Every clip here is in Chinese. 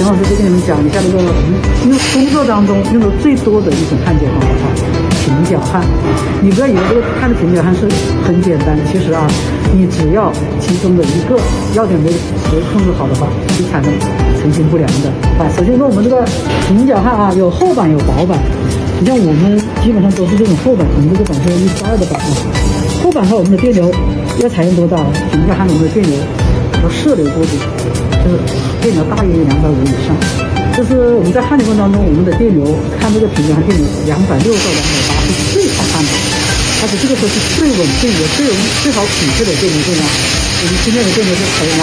田老师就跟你们讲一下这个我们用工作当中用的最多的一种焊接方法平角焊。你不要以为这个焊的平角焊是很简单，其实你只要其中的一个要点没控制好的话，就产生成型不良的。首先说我们这个平角焊有厚板有薄板。你像我们基本上都是这种厚板，我们这个板是142的板厚板和我们的电流要采用多大？平角焊我们的电流和射流多少？就是电流大于250以上。这是我们在焊接过程当中，我们的电流看这个平角焊电流260到280是最好焊的，而且这个时候是最稳定的、最好匹配的电流电压。我们现在的电流是采用280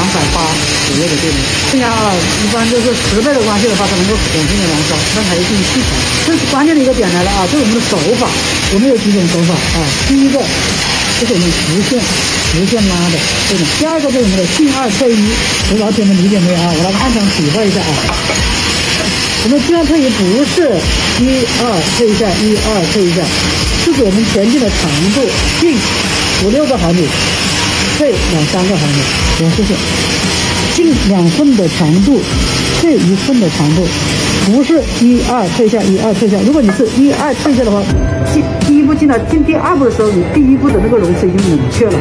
左右的电流，电压一般就是10倍的关系的话，它能够稳定的燃烧，但还要进行细调。这是关键的一个点来了这是我们的手法，我们有几种手法第一个就是我们直线拉的这种，第二个就是我们的进2退1，老铁们理解没有我来暗场体会一下我们进2退1不是1、2退一下，1、2退一下，是指我们前进的长度，进5、6个毫米。退2、3个毫米，我试试。进2份的长度，退1份的长度，不是1、2退下，1、2退下。如果你是1、2退下的话，第一步进第二步的时候，你第一步的那个容次已经冷却了，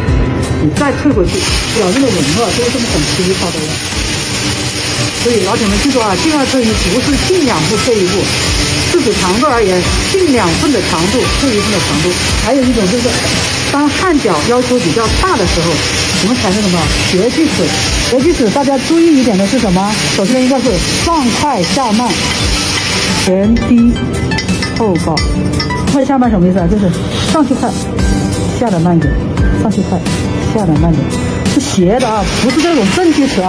你再退回去，表面的纹路都是这么很粗糙的。所以老铁们记住进2退1不是进2步退1步，是指长度而言，进2份的长度，退1份的长度。还有一种就是，当焊脚要求比较大的时候，我们采用什么斜锯齿？斜锯齿大家注意一点的是什么？首先一个是上快下慢，前低后高。快下慢什么意思就是上去快，下来慢一点；上去快，下来慢一点。是斜的不是这种正锯齿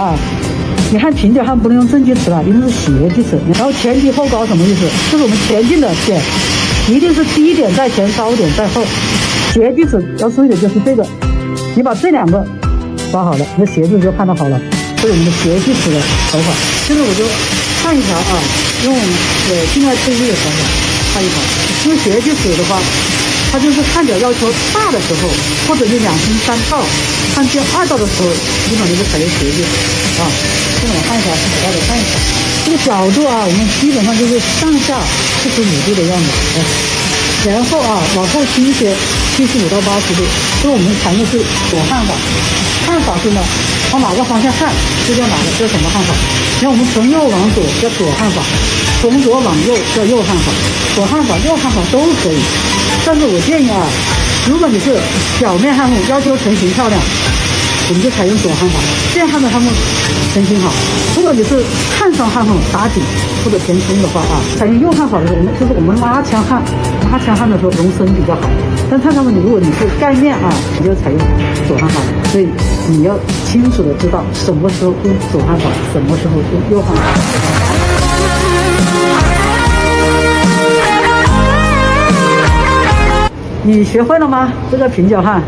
你看平角焊不能用正锯齿一定是斜锯齿。然后前低后高什么意思？就是我们前进的点一定是低点在前，高点在后。斜锯齿要注意的就是这个，你把这2个抓好了，你的斜字就焊得好了。这是我们的斜锯齿的手法。现在我就焊一条用进2退1的手法焊一条。因为斜锯齿的话，它就是焊脚要求大的时候，或者是2分3道，焊接2道的时候，基本上就采用斜锯现在我焊一条，给大家看一下这个角度我们基本上就是上下45度的样子然后往后倾斜75到80度。所以我们采用的是左焊法。焊法是呢，往哪个方向焊就叫哪个，叫什么焊法。然后我们从右往左叫左焊法，从左往右叫右焊法，左焊法、右焊法都可以。但是我建议如果你是表面焊木，要求成型漂亮，我们就采用左焊法，这样焊的焊木成型好。如果你是焊上焊木打紧或者填充的话采用右焊法的时候，就是我们拉墙焊的时候容身比较好。但看到你如果你是盖面你就采用左焊法。所以你要清楚的知道什么时候用左焊法，什么时候用右焊法。你学会了吗？这个平角焊